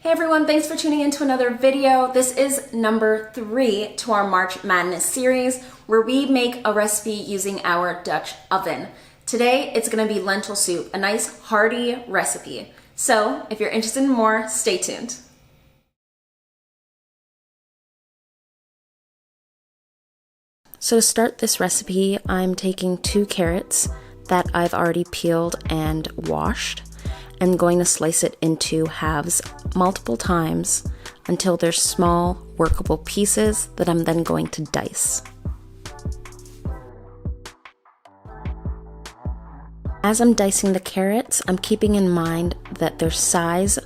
Hey everyone, thanks for tuning in to another video. This is number 3 to our March Madness series where we make a recipe using our Dutch oven. Today it's going to be lentil soup, a nice hearty recipe. So if you're interested in more, stay tuned. So to start this recipe, I'm taking 2 carrots that I've already peeled and washed. I'm going to slice it into halves multiple times until they're small, workable pieces that I'm then going to dice. As I'm dicing the carrots, I'm keeping in mind that their size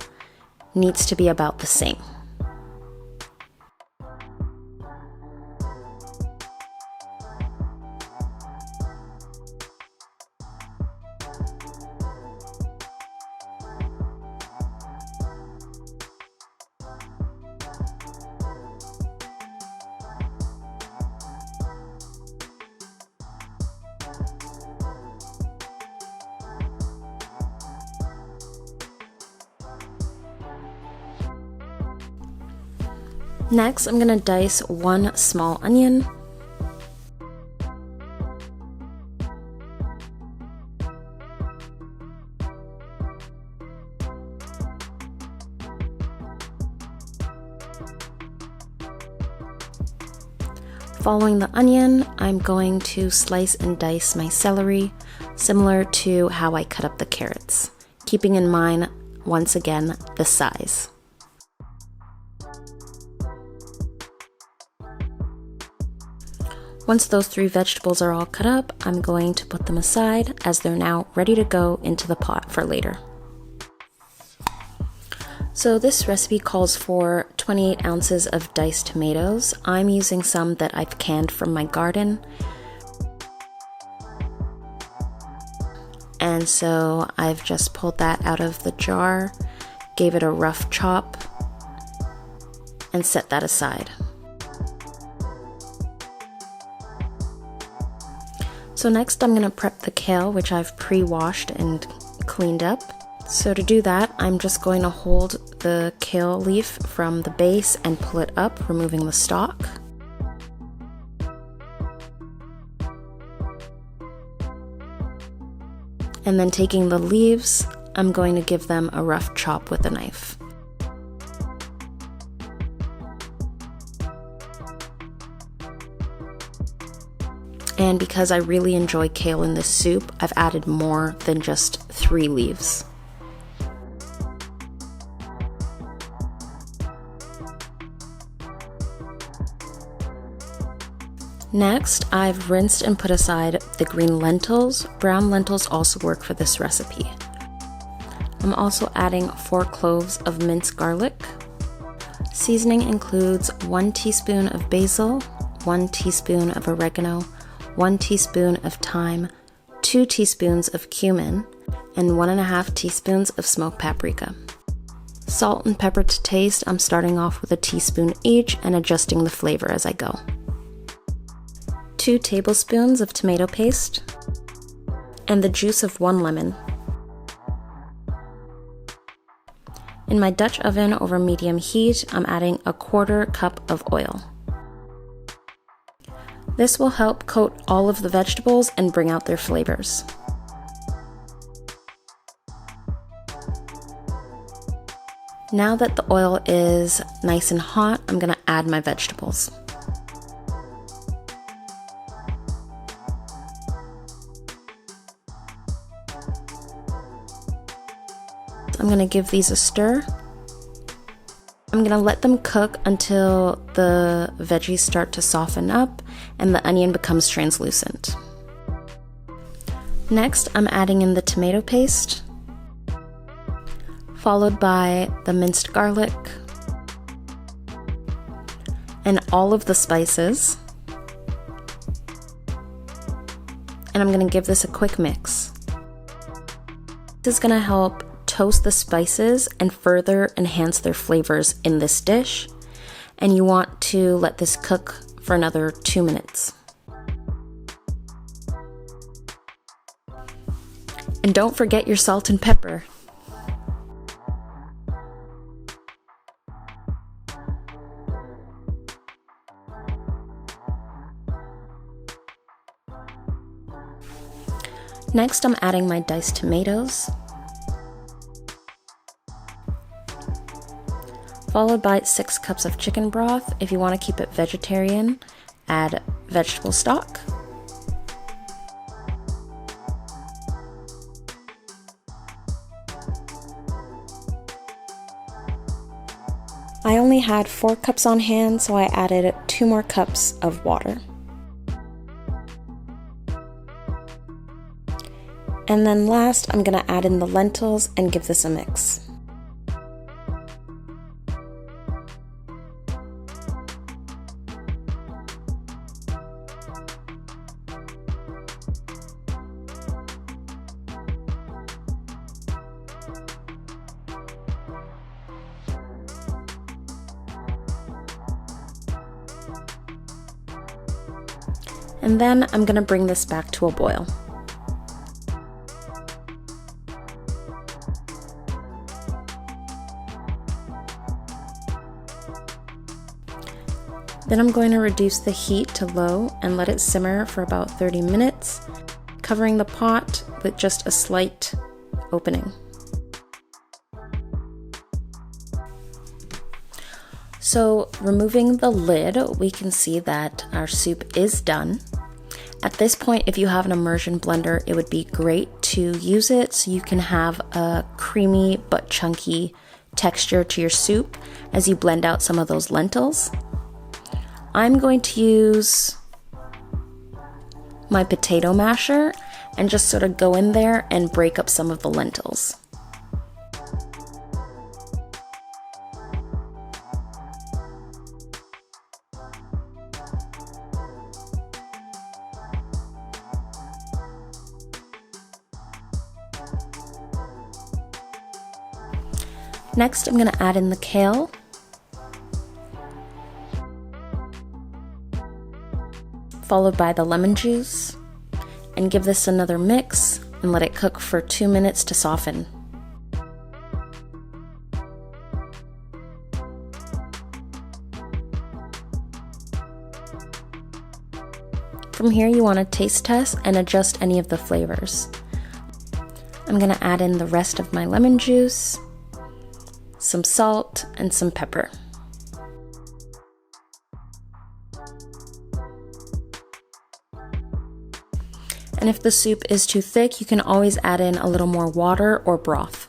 needs to be about the same. Next, I'm going to dice 1 small onion. Following the onion, I'm going to slice and dice my celery, similar to how I cut up the carrots, keeping in mind, once again, the size. Once those 3 vegetables are all cut up, I'm going to put them aside as they're now ready to go into the pot for later. So this recipe calls for 28 ounces of diced tomatoes. I'm using some that I've canned from my garden. And so I've just pulled that out of the jar, gave it a rough chop, and set that aside. So next I'm going to prep the kale, which I've pre-washed and cleaned up. So to do that, I'm just going to hold the kale leaf from the base and pull it up, removing the stalk. And then taking the leaves, I'm going to give them a rough chop with a knife. And because I really enjoy kale in this soup, I've added more than just 3 leaves. Next, I've rinsed and put aside the green lentils. Brown lentils also work for this recipe. I'm also adding 4 cloves of minced garlic. Seasoning includes 1 teaspoon of basil, 1 teaspoon of oregano, 1 teaspoon of thyme, 2 teaspoons of cumin, and 1.5 teaspoons of smoked paprika. Salt and pepper to taste. I'm starting off with a teaspoon each and adjusting the flavor as I go. 2 tablespoons of tomato paste, and the juice of 1 lemon. In my Dutch oven over medium heat, I'm adding a 1/4 cup of oil. This will help coat all of the vegetables and bring out their flavors. Now that the oil is nice and hot, I'm going to add my vegetables. I'm going to give these a stir. I'm going to let them cook until the veggies start to soften up and the onion becomes translucent. Next, I'm adding in the tomato paste, followed by the minced garlic, and all of the spices. And I'm going to give this a quick mix. This is going to help toast the spices and further enhance their flavors in this dish, and you want to let this cook for another 2 minutes. And don't forget your salt and pepper. Next, I'm adding my diced tomatoes, followed by 6 cups of chicken broth. If you want to keep it vegetarian, add vegetable stock. I only had 4 cups on hand, so I added 2 more cups of water. And then last, I'm going to add in the lentils and give this a mix. And then I'm going to bring this back to a boil. Then I'm going to reduce the heat to low and let it simmer for about 30 minutes, covering the pot with just a slight opening. So removing the lid, we can see that our soup is done. At this point, if you have an immersion blender, it would be great to use it so you can have a creamy but chunky texture to your soup as you blend out some of those lentils. I'm going to use my potato masher and just sort of go in there and break up some of the lentils. Next, I'm going to add in the kale. Followed by the lemon juice, and give this another mix and let it cook for 2 minutes to soften. From here, you want to taste test and adjust any of the flavors. I'm going to add in the rest of my lemon juice, some salt, and some pepper. And if the soup is too thick, you can always add in a little more water or broth.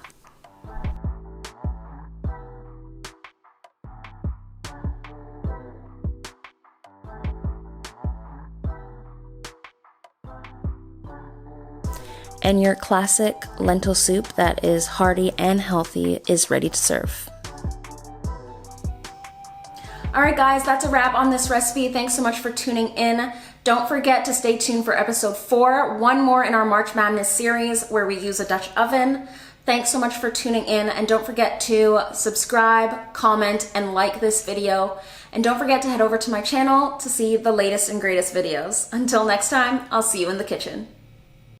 And your classic lentil soup that is hearty and healthy is ready to serve. Alright guys, that's a wrap on this recipe. Thanks so much for tuning in. Don't forget to stay tuned for episode 4, one more in our March Madness series where we use a Dutch oven. Thanks so much for tuning in, and don't forget to subscribe, comment, and like this video. And don't forget to head over to my channel to see the latest and greatest videos. Until next time, I'll see you in the kitchen.